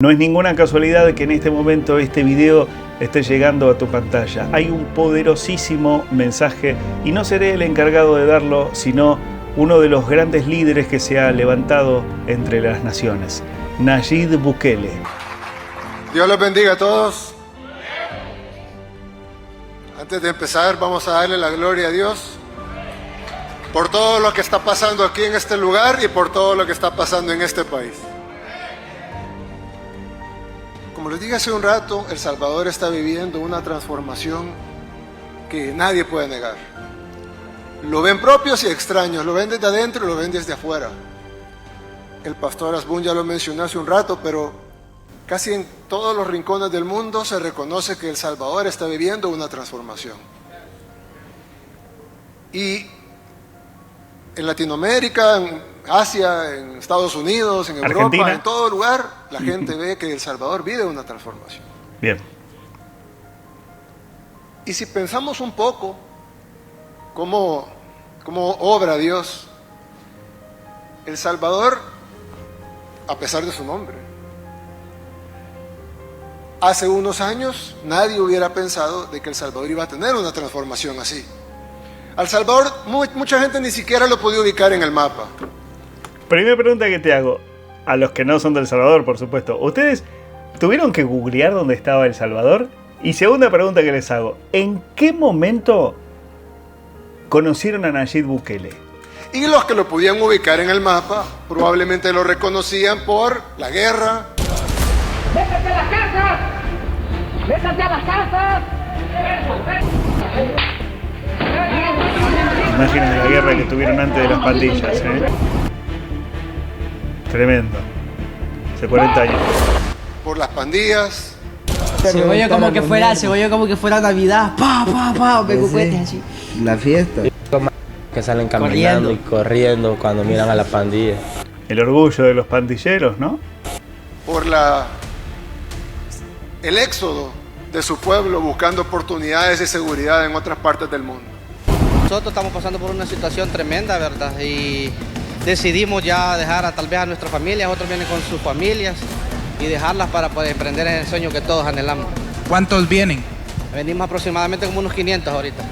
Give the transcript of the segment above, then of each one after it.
No es ninguna casualidad que en este momento este video esté llegando a tu pantalla. Hay un poderosísimo mensaje y no seré el encargado de darlo, sino uno de los grandes líderes que se ha levantado entre las naciones, Nayib Bukele. Dios los bendiga a todos. Antes de empezar, vamos a darle la gloria a Dios por todo lo que está pasando aquí en este lugar y por todo lo que está pasando en este país. Como les dije hace un rato, El Salvador está viviendo una transformación que nadie puede negar. Lo ven propios y extraños, lo ven desde adentro y lo ven desde afuera. El pastor Asbun ya lo mencionó hace un rato, pero casi en todos los rincones del mundo se reconoce que El Salvador está viviendo una transformación. Y en Latinoamérica, en Asia, en Estados Unidos, en Europa, Argentina, en todo lugar, la gente ve que El Salvador vive una transformación. Bien. Y si pensamos un poco cómo obra Dios, El Salvador, a pesar de su nombre, hace unos años nadie hubiera pensado de que El Salvador iba a tener una transformación así. El Salvador, mucha gente ni siquiera lo podía ubicar en el mapa. Primera pregunta que te hago, a los que no son de El Salvador, por supuesto. ¿Ustedes tuvieron que googlear dónde estaba El Salvador? Y segunda pregunta que les hago, ¿en qué momento conocieron a Nayib Bukele? Y los que lo podían ubicar en el mapa probablemente lo reconocían por la guerra. ¡Métete a las casas! ¡Métete a las casas! Imágenes de la guerra que tuvieron antes de las pandillas, ¿eh? Tremendo. Hace 40 años. Por las pandillas. Se oye como que fuera Navidad. Me cohetes así. La fiesta. Que salen caminando y corriendo cuando miran a la pandilla. El orgullo de los pandilleros, ¿no? Por el éxodo de su pueblo buscando oportunidades de seguridad en otras partes del mundo. Nosotros estamos pasando por una situación tremenda, ¿verdad? Y decidimos ya dejar tal vez a nuestras familias, otros vienen con sus familias y dejarlas para poder emprender en el sueño que todos anhelamos. ¿Cuántos vienen? Venimos aproximadamente como unos 500 ahorita.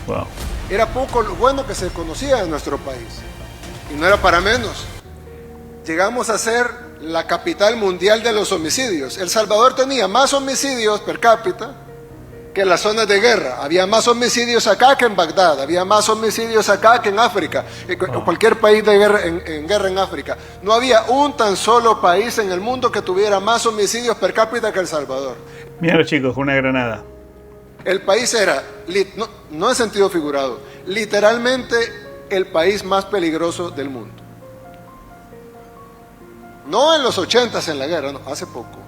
Wow. Era poco lo bueno que se conocía en nuestro país. Y no era para menos. Llegamos a ser la capital mundial de los homicidios. El Salvador tenía más homicidios per cápita que las zonas de guerra. Había más homicidios acá que en Bagdad, había más homicidios acá que en África, cualquier país de guerra, en guerra en África. No había un tan solo país en el mundo que tuviera más homicidios per cápita que El Salvador. Mira los chicos, una granada. El país era, no en sentido figurado, literalmente el país más peligroso del mundo. No en los 80s en la guerra, no, hace poco,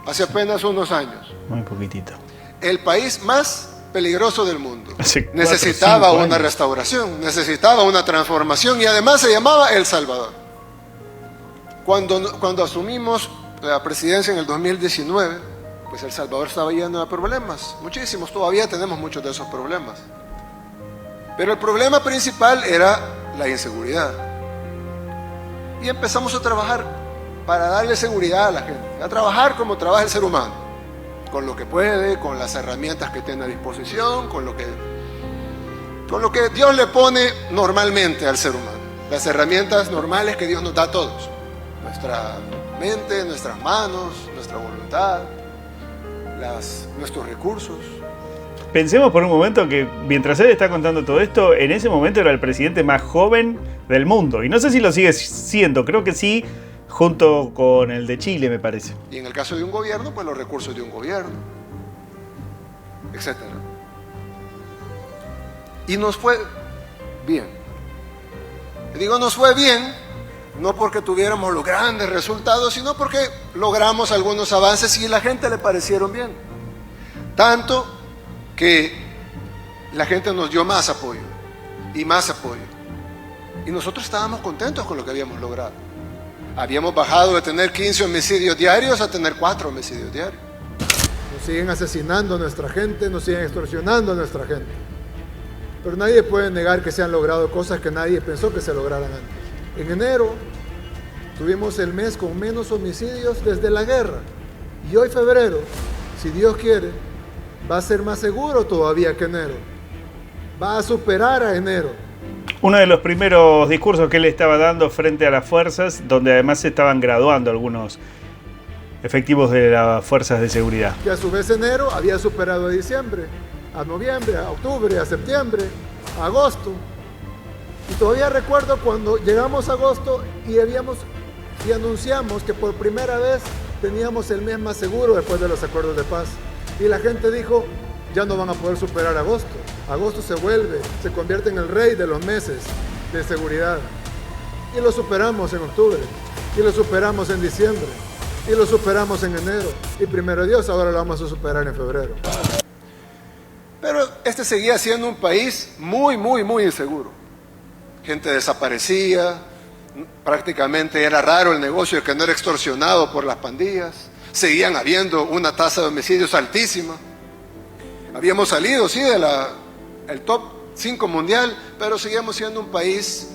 hace apenas unos años. Muy poquitito. El país más peligroso del mundo. Hace necesitaba 4, 5 una años. restauración, necesitaba una transformación y además se llamaba El Salvador. Cuando asumimos la presidencia en el 2019, pues El Salvador estaba lleno de problemas, muchísimos, todavía tenemos muchos de esos problemas. Pero el problema principal era la inseguridad. Y empezamos a trabajar para darle seguridad a la gente, a trabajar como trabaja el ser humano. Con lo que puede, con las herramientas que tiene a disposición, con lo que Dios le pone normalmente al ser humano. Las herramientas normales que Dios nos da a todos. Nuestra mente, nuestras manos, nuestra voluntad, nuestros recursos. Pensemos por un momento que mientras él está contando todo esto, en ese momento era el presidente más joven del mundo. Y no sé si lo sigue siendo, creo que sí, junto con el de Chile, me parece. Y en el caso de un gobierno, pues los recursos de un gobierno, etc. Y nos fue bien. Digo, nos fue bien, no porque tuviéramos los grandes resultados, sino porque logramos algunos avances y a la gente le parecieron bien. Tanto que la gente nos dio más apoyo y más apoyo. Y nosotros estábamos contentos con lo que habíamos logrado. Habíamos bajado de tener 15 homicidios diarios a tener 4 homicidios diarios. Nos siguen asesinando a nuestra gente, nos siguen extorsionando a nuestra gente. Pero nadie puede negar que se han logrado cosas que nadie pensó que se lograran antes. En enero Tuvimos el mes con menos homicidios desde la guerra. Y hoy febrero, si Dios quiere, va a ser más seguro todavía que enero. Va a superar a enero. Uno de los primeros discursos que él estaba dando frente a las fuerzas, donde además se estaban graduando algunos efectivos de las fuerzas de seguridad. Que a su vez enero había superado a diciembre, a noviembre, a octubre, a septiembre, a agosto. Y todavía recuerdo cuando llegamos a agosto y anunciamos que por primera vez teníamos el mes más seguro después de los acuerdos de paz. Y la gente dijo, ya no van a poder superar agosto. Agosto se convierte en el rey de los meses de seguridad. Y lo superamos en octubre, y lo superamos en diciembre, y lo superamos en enero. Y primero Dios, ahora lo vamos a superar en febrero. Pero este seguía siendo un país muy, muy, muy inseguro. Gente desaparecía, prácticamente era raro el negocio que no era extorsionado por las pandillas. Seguían habiendo una tasa de homicidios altísima. Habíamos salido, sí, del top 5 mundial, pero seguíamos siendo un país.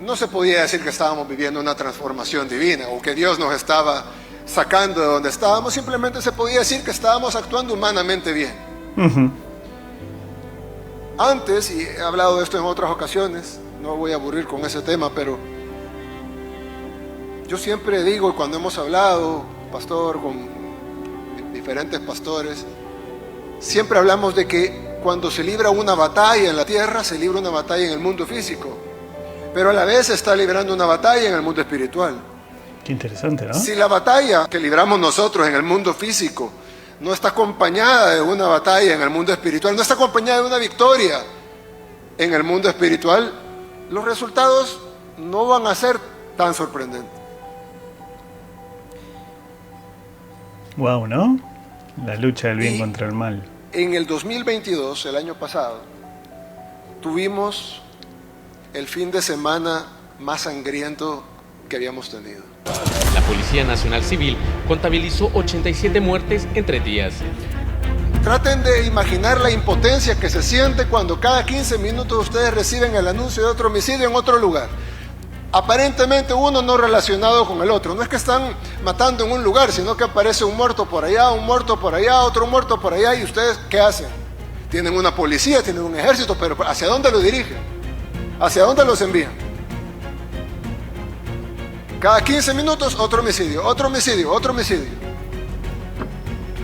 No se podía decir que estábamos viviendo una transformación divina o que Dios nos estaba sacando de donde estábamos. Simplemente se podía decir que estábamos actuando humanamente bien. Antes, y he hablado de esto en otras ocasiones, no voy a aburrir con ese tema, pero yo siempre digo, cuando hemos hablado, pastor, con diferentes pastores, siempre hablamos de que cuando se libra una batalla en la tierra, se libra una batalla en el mundo físico, pero a la vez se está librando una batalla en el mundo espiritual. Qué interesante, ¿no? Si la batalla que libramos nosotros en el mundo físico no está acompañada de una batalla en el mundo espiritual, no está acompañada de una victoria en el mundo espiritual, los resultados no van a ser tan sorprendentes. Wow, ¿no? La lucha del bien contra el mal. En el 2022, el año pasado, tuvimos el fin de semana más sangriento que habíamos tenido. La Policía Nacional Civil contabilizó 87 muertes en 3 días. Traten de imaginar la impotencia que se siente cuando cada 15 minutos ustedes reciben el anuncio de otro homicidio en otro lugar. Aparentemente uno no relacionado con el otro. No es que están matando en un lugar, sino que aparece un muerto por allá, un muerto por allá, otro muerto por allá. ¿Y ustedes qué hacen? Tienen una policía, tienen un ejército, pero ¿hacia dónde lo dirigen? ¿Hacia dónde los envían? Cada 15 minutos otro homicidio, otro homicidio, otro homicidio.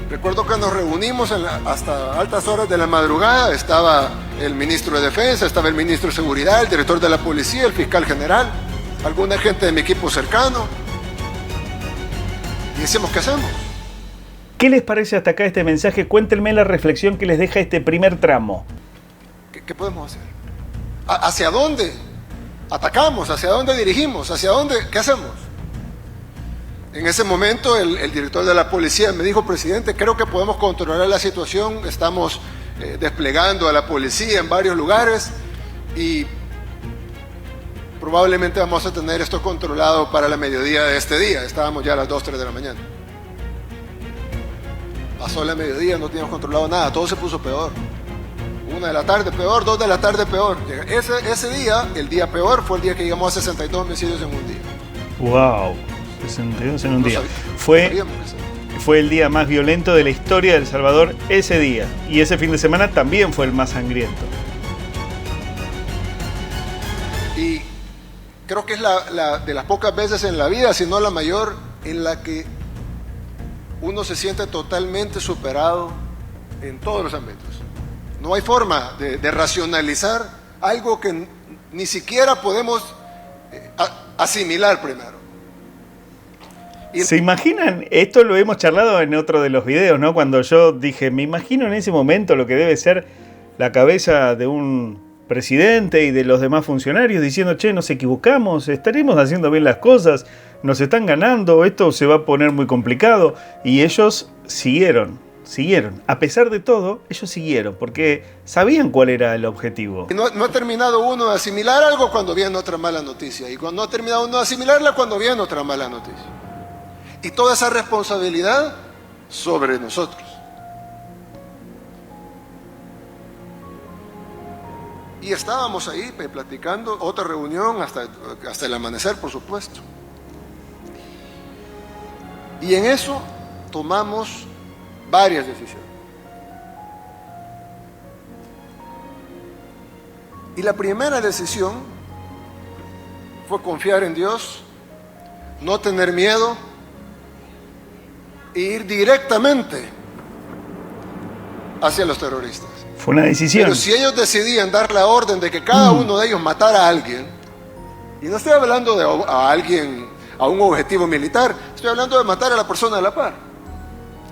Recuerdo que nos reunimos hasta altas horas de la madrugada. Estaba el ministro de Defensa, estaba el ministro de Seguridad, el director de la policía, el fiscal general, alguna gente de mi equipo cercano. Y decimos, ¿qué hacemos? ¿Qué les parece hasta acá este mensaje? Cuéntenme la reflexión que les deja este primer tramo. ¿Qué podemos hacer? ¿Hacia dónde atacamos? ¿Hacia dónde dirigimos? ¿Hacia dónde? ¿Qué hacemos? En ese momento el director de la policía me dijo, presidente, creo que podemos controlar la situación, estamos desplegando a la policía en varios lugares y probablemente vamos a tener esto controlado para la mediodía de este día. Estábamos ya a las 2, 3 de la mañana. Pasó la mediodía, no teníamos controlado nada, todo se puso peor. 1 de la tarde peor, 2 de la tarde peor. Ese día, el día peor, fue el día que llegamos a 62 homicidios en un día. ¡Wow! 62 en un día. Fue el día más violento de la historia de El Salvador ese día. Y ese fin de semana también fue el más sangriento. Y creo que es de las pocas veces en la vida, si no la mayor, en la que uno se siente totalmente superado en todos los ámbitos. No hay forma de racionalizar algo que ni siquiera podemos asimilar primero. ¿Se imaginan? Esto lo hemos charlado en otro de los videos, ¿no? Cuando yo dije, me imagino en ese momento lo que debe ser la cabeza de un presidente y de los demás funcionarios diciendo, che, nos equivocamos, estaremos haciendo bien las cosas, nos están ganando, esto se va a poner muy complicado. Y ellos siguieron. A pesar de todo, ellos siguieron, porque sabían cuál era el objetivo. No ha terminado uno de asimilar algo cuando viene otra mala noticia. Y no ha terminado uno de asimilarla cuando viene otra mala noticia. Y toda esa responsabilidad sobre nosotros. Y estábamos ahí platicando, otra reunión hasta el amanecer, por supuesto. Y en eso tomamos varias decisiones. Y la primera decisión fue confiar en Dios, no tener miedo e ir directamente hacia los terroristas. Fue una decisión. Pero si ellos decidían dar la orden de que cada uno de ellos matara a alguien, y no estoy hablando de a alguien, a un objetivo militar, estoy hablando de matar a la persona de la par,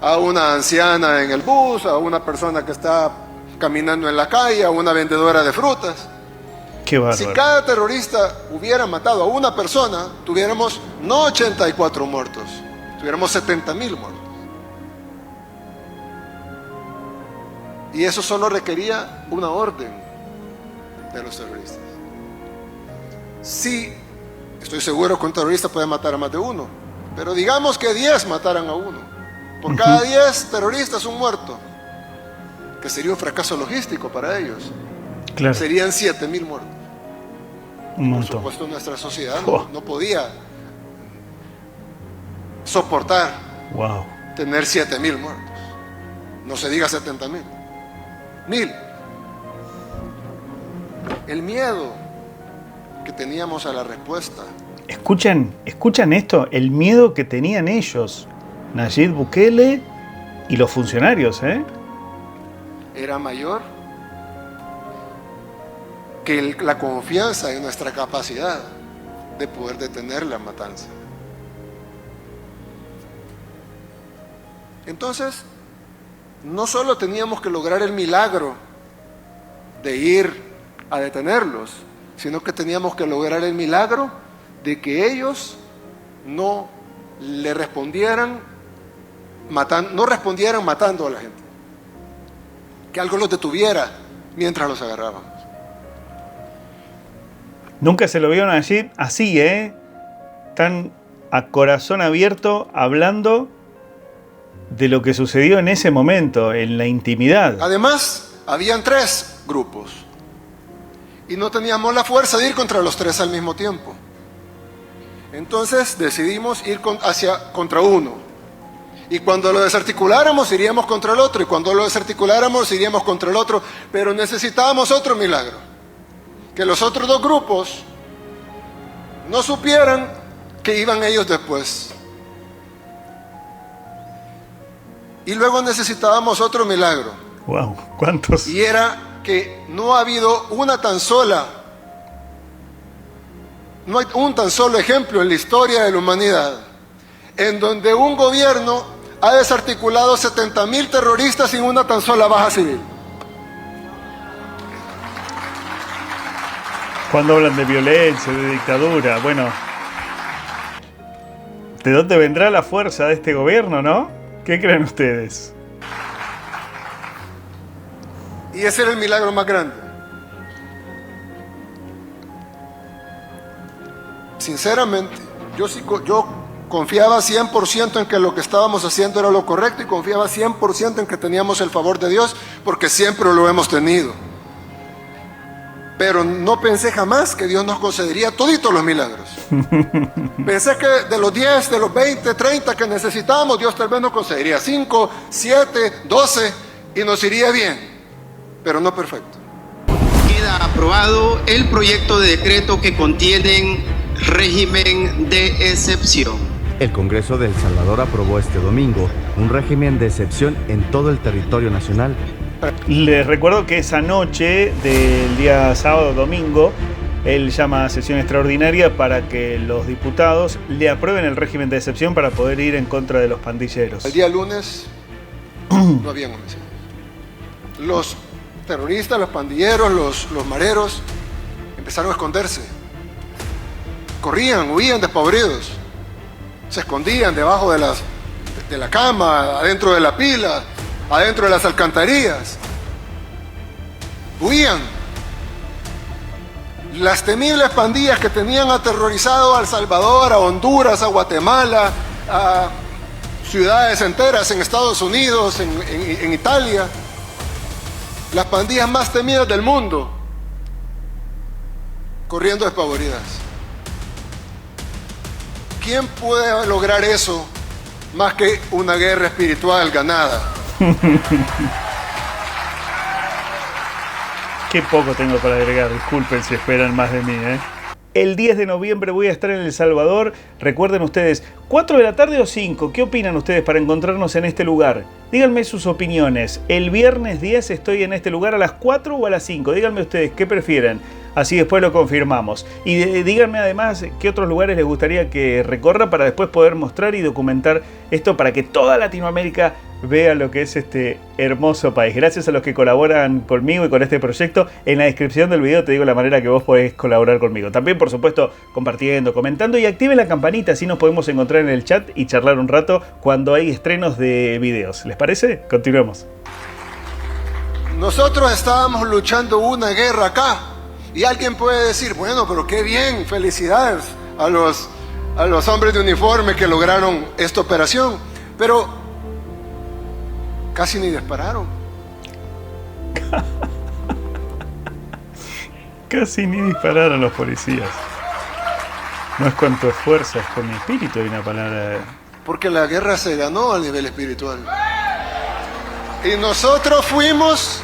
a una anciana en el bus, a una persona que está caminando en la calle, a una vendedora de frutas. Qué bárbaro. Si cada terrorista hubiera matado a una persona, tuviéramos no 84 muertos, tuviéramos 70,000 muertos. Y eso solo requería una orden de los terroristas. Sí, estoy seguro que un terrorista puede matar a más de uno, pero digamos que 10 mataran a uno. Por cada 10 terroristas, un muerto, que sería un fracaso logístico para ellos. Claro. Serían 7,000 muertos. Un Por montón. supuesto, nuestra sociedad Oh. no podía soportar Wow. tener 7,000 muertos. No se diga 70,000. 1,000. El miedo que teníamos a la respuesta Escuchan esto, el miedo que tenían ellos, Nayib Bukele y los funcionarios, era mayor que la confianza en nuestra capacidad de poder detener la matanza. Entonces, no solo teníamos que lograr el milagro de ir a detenerlos, sino que teníamos que lograr el milagro de que ellos no le respondieran matando a la gente, que algo los detuviera mientras los agarrábamos. Nunca se lo vieron allí así, tan a corazón abierto, hablando de lo que sucedió en ese momento, en la intimidad. Además, habían 3 grupos y no teníamos la fuerza de ir contra los 3 al mismo tiempo. Entonces decidimos ir contra uno. Y cuando lo desarticuláramos, iríamos contra el otro. Y cuando lo desarticuláramos, iríamos contra el otro. Pero necesitábamos otro milagro. Que los otros 2 grupos no supieran que iban ellos después. Y luego necesitábamos otro milagro. Wow, ¿cuántos? Y era que no ha habido no hay un tan solo ejemplo en la historia de la humanidad en donde un gobierno ha desarticulado 70,000 terroristas sin una tan sola baja civil. Cuando hablan de violencia, de dictadura, bueno, ¿de dónde vendrá la fuerza de este gobierno, no? ¿Qué creen ustedes? Y ese era el milagro más grande. Sinceramente, yo confiaba 100% en que lo que estábamos haciendo era lo correcto y confiaba 100% en que teníamos el favor de Dios, porque siempre lo hemos tenido. Pero no pensé jamás que Dios nos concedería toditos los milagros. Pensé que de los 10, de los 20, 30 que necesitábamos, Dios tal vez nos concedería 5, 7, 12 y nos iría bien, pero no perfecto. Queda aprobado el proyecto de decreto que contiene régimen de excepción. El Congreso de El Salvador aprobó este domingo un régimen de excepción en todo el territorio nacional. Les recuerdo que esa noche del día sábado, domingo, él llama a sesión extraordinaria para que los diputados le aprueben el régimen de excepción para poder ir en contra de los pandilleros. El día lunes no habían homicidios. Los terroristas, los pandilleros, los mareros empezaron a esconderse. Corrían, huían despavoridos. Se escondían debajo de la cama, adentro de la pila, adentro de las alcantarillas. Huían. Las temibles pandillas que tenían aterrorizado a El Salvador, a Honduras, a Guatemala, a ciudades enteras en Estados Unidos, en Italia. Las pandillas más temidas del mundo, corriendo despavoridas. ¿Quién puede lograr eso más que una guerra espiritual ganada. Qué poco tengo para agregar, disculpen si esperan más de mí, ¿eh? El 10 de noviembre voy a estar en El Salvador. Recuerden ustedes, 4 de la tarde o 5. ¿Qué opinan ustedes para encontrarnos en este lugar? Díganme sus opiniones. El viernes 10 estoy en este lugar a las 4 o a las 5. Díganme ustedes qué prefieren. Así después lo confirmamos. Y díganme además qué otros lugares les gustaría que recorra para después poder mostrar y documentar esto para que toda Latinoamérica vea lo que es este hermoso país. Gracias a los que colaboran conmigo y con este proyecto. En la descripción del video te digo la manera que vos podés colaborar conmigo. También, por supuesto, compartiendo, comentando y activen la campanita, así nos podemos encontrar en el chat y charlar un rato cuando hay estrenos de videos. ¿Les parece? Continuemos. Nosotros estábamos luchando una guerra acá. Y alguien puede decir, bueno, pero qué bien, felicidades a los hombres de uniforme que lograron esta operación. Pero casi ni dispararon. Casi ni dispararon los policías. No es con tu esfuerzo, es con mi espíritu, hay una palabra. Porque la guerra se ganó a nivel espiritual. Y nosotros fuimos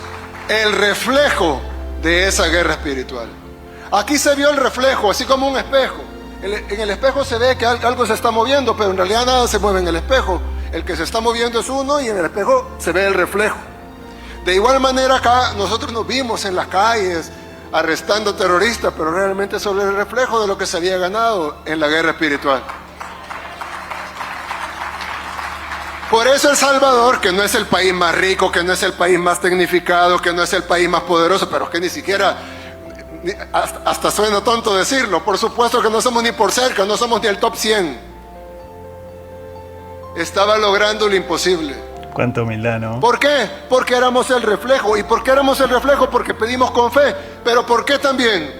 el reflejo de esa guerra espiritual. Aquí se vio el reflejo, así como un espejo. En el espejo se ve que algo se está moviendo, pero en realidad nada se mueve en el espejo. El que se está moviendo es uno y en el espejo se ve el reflejo. De igual manera acá nosotros nos vimos en las calles arrestando terroristas, pero realmente sobre el reflejo de lo que se había ganado en la guerra espiritual. Por eso El Salvador, que no es el país más rico, que no es el país más tecnificado, que no es el país más poderoso, pero es que ni siquiera, hasta suena tonto decirlo, por supuesto que no somos ni por cerca, no somos ni el top 100. Estaba logrando lo imposible. Cuánta humildad, ¿no? ¿Por qué? Porque éramos el reflejo. ¿Y por qué éramos el reflejo? Porque pedimos con fe. ¿Pero por qué también?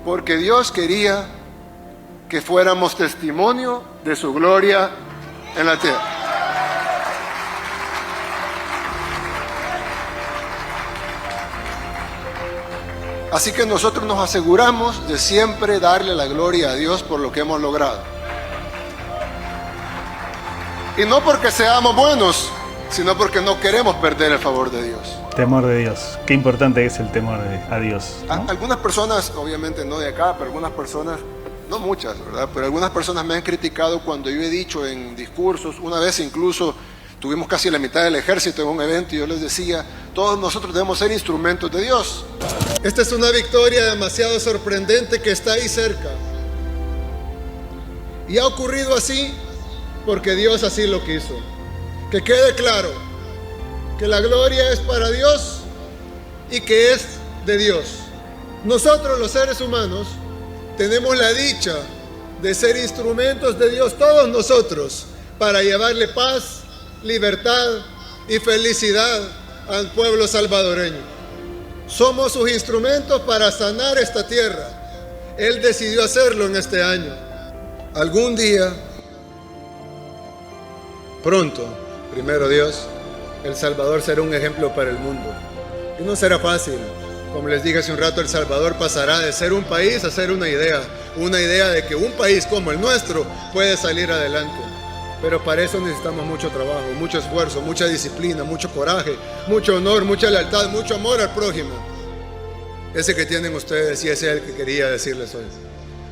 Porque Dios quería que fuéramos testimonio de su gloria en la tierra. Así que nosotros nos aseguramos de siempre darle la gloria a Dios por lo que hemos logrado. Y no porque seamos buenos, sino porque no queremos perder el favor de Dios. Temor de Dios. Qué importante es el temor a Dios, ¿no? Algunas personas, obviamente no de acá, pero algunas personas, no muchas, ¿verdad? Pero algunas personas me han criticado cuando yo he dicho en discursos, una vez incluso tuvimos casi la mitad del ejército en un evento y yo les decía, todos nosotros debemos ser instrumentos de Dios. Esta es una victoria demasiado sorprendente que está ahí cerca. Y ha ocurrido así porque Dios así lo quiso. Que quede claro que la gloria es para Dios y que es de Dios. Nosotros los seres humanos tenemos la dicha de ser instrumentos de Dios, todos nosotros, para llevarle paz, libertad y felicidad al pueblo salvadoreño. Somos sus instrumentos para sanar esta tierra. Él decidió hacerlo en este año. Algún día, pronto, primero Dios, El Salvador será un ejemplo para el mundo. Y no será fácil. Como les dije hace un rato, El Salvador pasará de ser un país a ser una idea de que un país como el nuestro puede salir adelante. Pero para eso necesitamos mucho trabajo, mucho esfuerzo, mucha disciplina, mucho coraje, mucho honor, mucha lealtad, mucho amor al prójimo. Ese que tienen ustedes y ese es el que quería decirles hoy.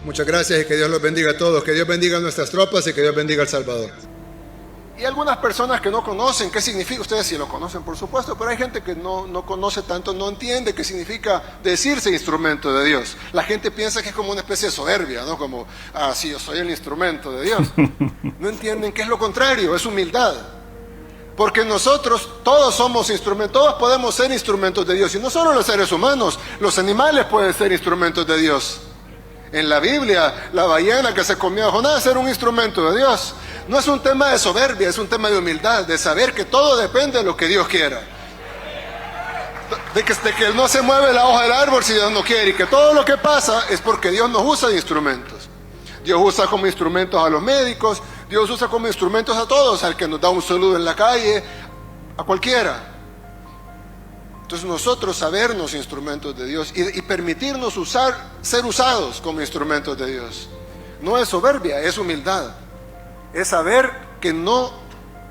Muchas gracias y que Dios los bendiga a todos, que Dios bendiga a nuestras tropas y que Dios bendiga a El Salvador. Y algunas personas que no conocen qué significa, ustedes sí lo conocen por supuesto, pero hay gente que no conoce tanto, no entiende qué significa decirse instrumento de Dios. La gente piensa que es como una especie de soberbia, ¿no? Como, sí, yo soy el instrumento de Dios. No entienden que es lo contrario, es humildad. Porque nosotros todos somos instrumentos, todos podemos ser instrumentos de Dios. Y no solo los seres humanos, los animales pueden ser instrumentos de Dios. En la Biblia, la ballena que se comió a Jonás era un instrumento de Dios. No es un tema de soberbia, es un tema de humildad, de saber que todo depende de lo que Dios quiera. De que no se mueve la hoja del árbol si Dios no quiere, y que todo lo que pasa es porque Dios nos usa de instrumentos. Dios usa como instrumentos a los médicos, Dios usa como instrumentos a todos, al que nos da un saludo en la calle, a cualquiera. Entonces nosotros sabernos instrumentos de Dios y permitirnos ser usados como instrumentos de Dios. No es soberbia, es humildad. Es saber que no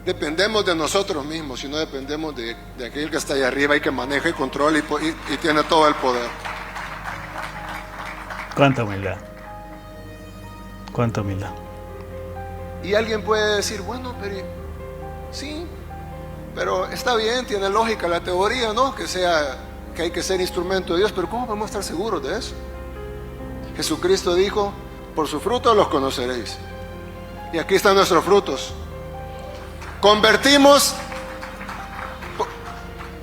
dependemos de nosotros mismos, sino dependemos de aquel que está allá arriba y que maneja y controla y tiene todo el poder. Cuánta humildad. Cuánta humildad. Y alguien puede decir, bueno, pero sí, pero está bien, tiene lógica la teoría, ¿no? Que hay que ser instrumento de Dios, pero ¿cómo podemos estar seguros de eso? Jesucristo dijo, por su fruto los conoceréis. Y aquí están nuestros frutos. Convertimos,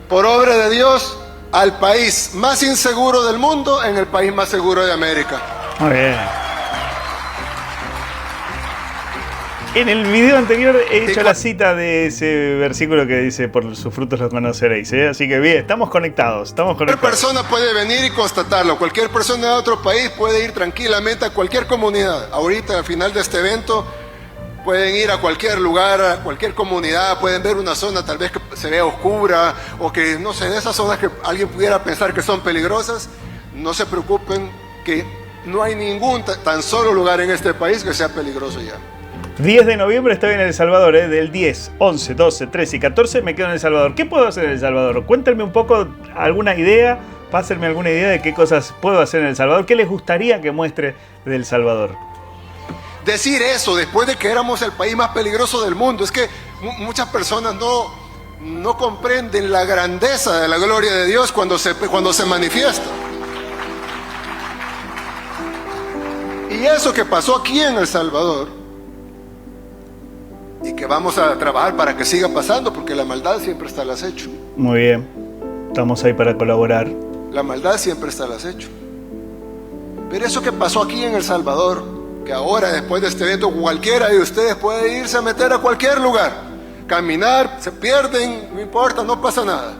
por obra de Dios, al país más inseguro del mundo en el país más seguro de América. Muy bien. En el video anterior he hecho la cita de ese versículo que dice, por sus frutos los conoceréis, ¿eh? Así que bien, estamos conectados. Cualquier persona puede venir y constatarlo. Cualquier persona de otro país puede ir tranquilamente a cualquier comunidad. Ahorita, al final de este evento, pueden ir a cualquier lugar, a cualquier comunidad, pueden ver una zona tal vez que se vea oscura, o que, no sé, de esas zonas que alguien pudiera pensar que son peligrosas. No se preocupen, que no hay ningún tan solo lugar en este país que sea peligroso ya. 10 de noviembre estoy en El Salvador, del 10, 11, 12, 13 y 14 me quedo en El Salvador. ¿Qué puedo hacer en El Salvador? Cuéntenme un poco, alguna idea, pásenme alguna idea de qué cosas puedo hacer en El Salvador. ¿Qué les gustaría que muestre de El Salvador? Decir eso después de que éramos el país más peligroso del mundo, es que muchas personas no comprenden la grandeza de la gloria de Dios cuando se manifiesta. Y eso que pasó aquí en El Salvador, y que vamos a trabajar para que siga pasando, porque la maldad siempre está al acecho. Muy bien, estamos ahí para colaborar. La maldad siempre está al acecho. Pero eso que pasó aquí en El Salvador, que ahora después de este evento cualquiera de ustedes puede irse a meter a cualquier lugar, caminar, se pierden, no importa, no pasa nada.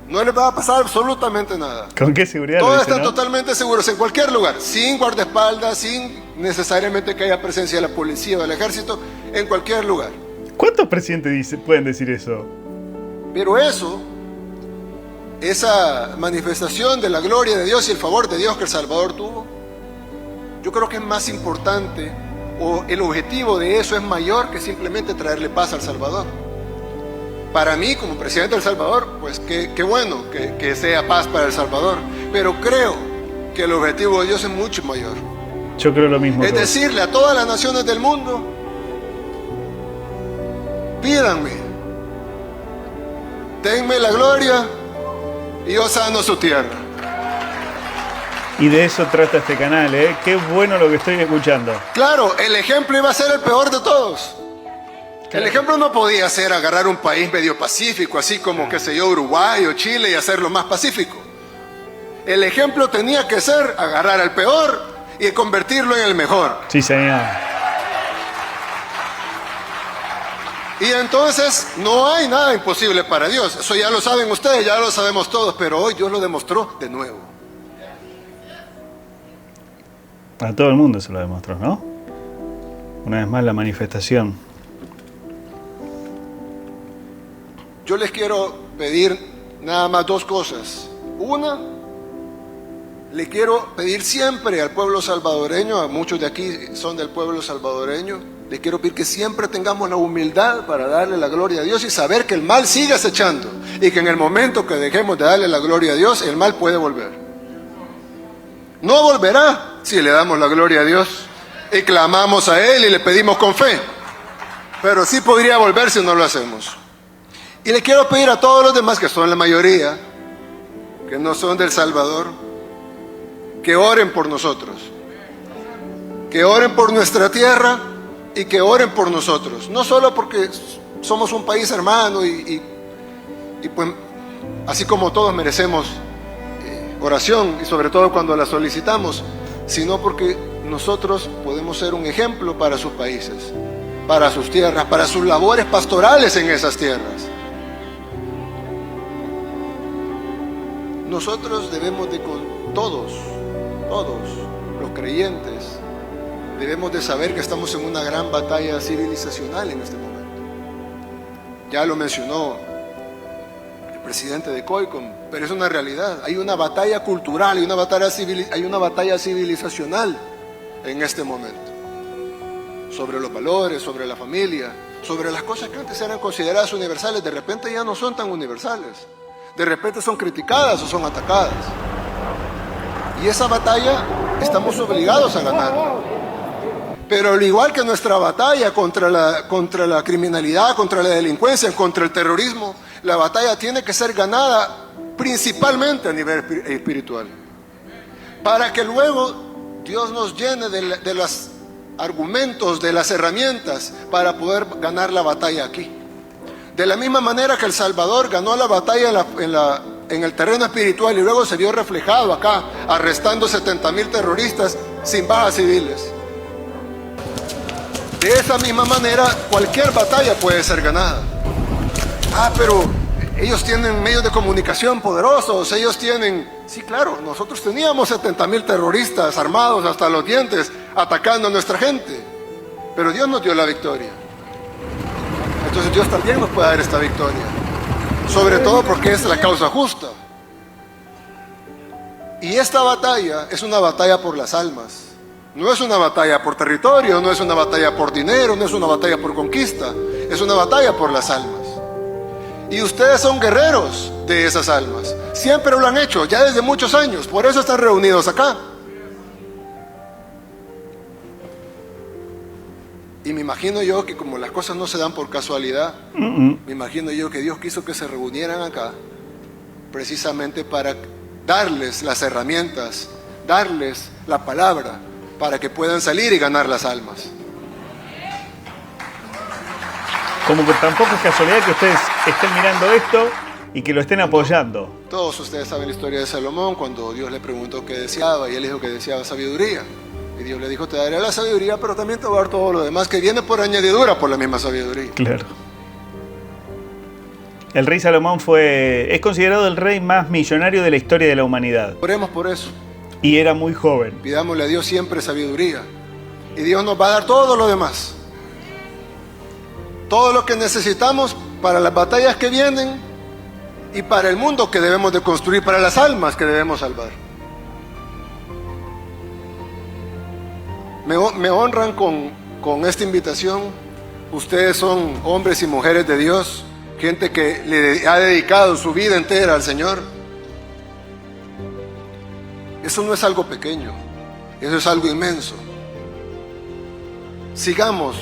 No les va a pasar absolutamente nada. ¿Con qué seguridad? Todos están totalmente seguros en cualquier lugar, sin guardaespaldas, sin necesariamente que haya presencia de la policía o del ejército, en cualquier lugar. ¿Cuántos presidentes pueden decir eso? Pero esa manifestación de la gloria de Dios y el favor de Dios que El Salvador tuvo, yo creo que es más importante, o el objetivo de eso es mayor que simplemente traerle paz al Salvador. Para mí, como presidente de El Salvador, pues qué bueno que sea paz para El Salvador, pero creo que el objetivo de Dios es mucho mayor. Yo creo lo mismo. Es decirle a todas las naciones del mundo, pídanme, denme la gloria y yo sano su tierra. Y de eso trata este canal, ¿eh? Qué bueno lo que estoy escuchando. Claro, el ejemplo iba a ser el peor de todos. El ejemplo no podía ser agarrar un país medio pacífico, así como, qué sé yo, Uruguay o Chile, y hacerlo más pacífico. El ejemplo tenía que ser agarrar al peor y convertirlo en el mejor. Sí, señor. Y entonces no hay nada imposible para Dios. Eso ya lo saben ustedes, ya lo sabemos todos, pero hoy Dios lo demostró de nuevo. A todo el mundo se lo demostró, ¿no? Una vez más la manifestación. Yo les quiero pedir nada más dos cosas. Una, le quiero pedir siempre al pueblo salvadoreño, a muchos de aquí son del pueblo salvadoreño, le quiero pedir que siempre tengamos la humildad para darle la gloria a Dios y saber que el mal sigue acechando y que en el momento que dejemos de darle la gloria a Dios, el mal puede volver. No volverá si le damos la gloria a Dios y clamamos a Él y le pedimos con fe, pero sí podría volver si no lo hacemos. Y le quiero pedir a todos los demás, que son la mayoría, que no son del Salvador, que oren por nosotros, que oren por nuestra tierra y que oren por nosotros. No solo porque somos un país hermano y pues así como todos merecemos oración y sobre todo cuando la solicitamos, sino porque nosotros podemos ser un ejemplo para sus países, para sus tierras, para sus labores pastorales en esas tierras. Nosotros debemos de, con todos los creyentes, debemos de saber que estamos en una gran batalla civilizacional en este momento. Ya lo mencionó el presidente de COICOM, pero es una realidad. Hay una batalla cultural, hay una batalla civilizacional en este momento. Sobre los valores, sobre la familia, sobre las cosas que antes eran consideradas universales, de repente ya no son tan universales. De repente son criticadas o son atacadas. Y esa batalla estamos obligados a ganarla. Pero al igual que nuestra batalla contra la criminalidad, contra la delincuencia, contra el terrorismo, la batalla tiene que ser ganada principalmente a nivel espiritual. Para que luego Dios nos llene de los argumentos, de las herramientas para poder ganar la batalla aquí. De la misma manera que El Salvador ganó la batalla en el terreno espiritual y luego se vio reflejado acá, arrestando 70,000 terroristas sin bajas civiles. De esa misma manera, cualquier batalla puede ser ganada. Pero ellos tienen medios de comunicación poderosos, ellos tienen... Sí, claro, nosotros teníamos 70,000 terroristas armados hasta los dientes atacando a nuestra gente, pero Dios nos dio la victoria. Entonces Dios también nos puede dar esta victoria, sobre todo porque es la causa justa. Y esta batalla es una batalla por las almas. No es una batalla por territorio, no es una batalla por dinero, no es una batalla por conquista, es una batalla por las almas. Y ustedes son guerreros de esas almas. Siempre lo han hecho, ya desde muchos años, por eso están reunidos acá. Y me imagino yo que como las cosas no se dan por casualidad, me imagino yo que Dios quiso que se reunieran acá precisamente para darles las herramientas, darles la palabra, para que puedan salir y ganar las almas. Como que tampoco es casualidad que ustedes estén mirando esto y que lo estén apoyando. Todos ustedes saben la historia de Salomón, cuando Dios le preguntó qué deseaba y él dijo que deseaba sabiduría. Y Dios le dijo, te daré la sabiduría, pero también te voy a dar todo lo demás que viene por añadidura por la misma sabiduría. Claro. El rey Salomón es considerado el rey más millonario de la historia de la humanidad. Oremos por eso. Y era muy joven. Pidámosle a Dios siempre sabiduría. Y Dios nos va a dar todo lo demás. Todo lo que necesitamos para las batallas que vienen y para el mundo que debemos de construir, para las almas que debemos salvar. Me honran con esta invitación. Ustedes son hombres y mujeres de Dios, gente que le ha dedicado su vida entera al Señor. Eso no es algo pequeño, eso es algo inmenso. Sigamos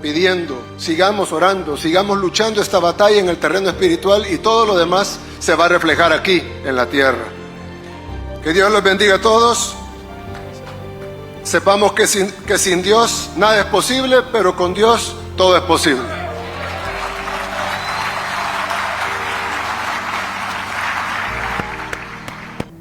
pidiendo, sigamos orando, sigamos luchando esta batalla en el terreno espiritual y todo lo demás se va a reflejar aquí en la tierra. Que Dios los bendiga a todos. Sepamos que sin Dios nada es posible, pero con Dios todo es posible.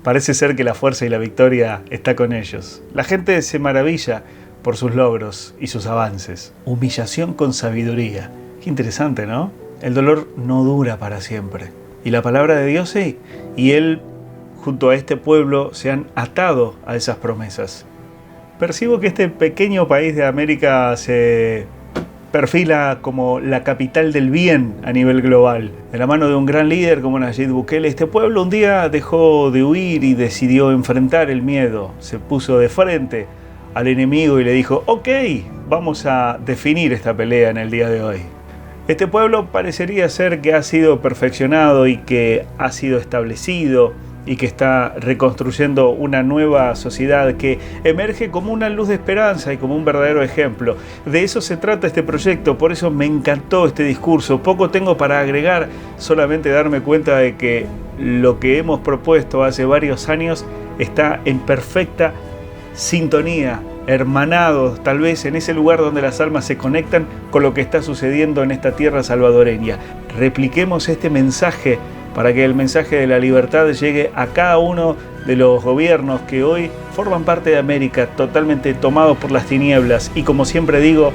Parece ser que la fuerza y la victoria está con ellos. La gente se maravilla por sus logros y sus avances. Humillación con sabiduría. Qué interesante, ¿no? El dolor no dura para siempre. Y la palabra de Dios sí. Y Él, junto a este pueblo, se han atado a esas promesas. Percibo que este pequeño país de América se perfila como la capital del bien a nivel global. De la mano de un gran líder como Nayib Bukele, este pueblo un día dejó de huir y decidió enfrentar el miedo. Se puso de frente al enemigo y le dijo, ok, vamos a definir esta pelea en el día de hoy. Este pueblo parecería ser que ha sido perfeccionado y que ha sido establecido y que está reconstruyendo una nueva sociedad que emerge como una luz de esperanza y como un verdadero ejemplo. De eso se trata este proyecto, por eso me encantó este discurso. Poco tengo para agregar, solamente darme cuenta de que lo que hemos propuesto hace varios años está en perfecta sintonía, hermanados tal vez en ese lugar donde las almas se conectan con lo que está sucediendo en esta tierra salvadoreña. Repliquemos este mensaje para que el mensaje de la libertad llegue a cada uno de los gobiernos que hoy forman parte de América, totalmente tomados por las tinieblas y, como siempre digo,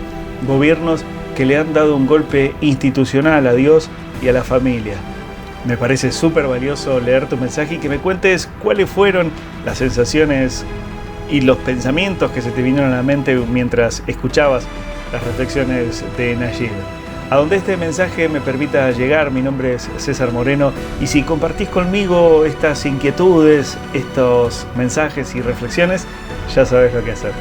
gobiernos que le han dado un golpe institucional a Dios y a la familia. Me parece súper valioso leer tu mensaje y que me cuentes cuáles fueron las sensaciones y los pensamientos que se te vinieron a la mente mientras escuchabas las reflexiones de Nayib. A donde este mensaje me permita llegar, mi nombre es César Moreno, y si compartís conmigo estas inquietudes, estos mensajes y reflexiones, ya sabes lo que hacer.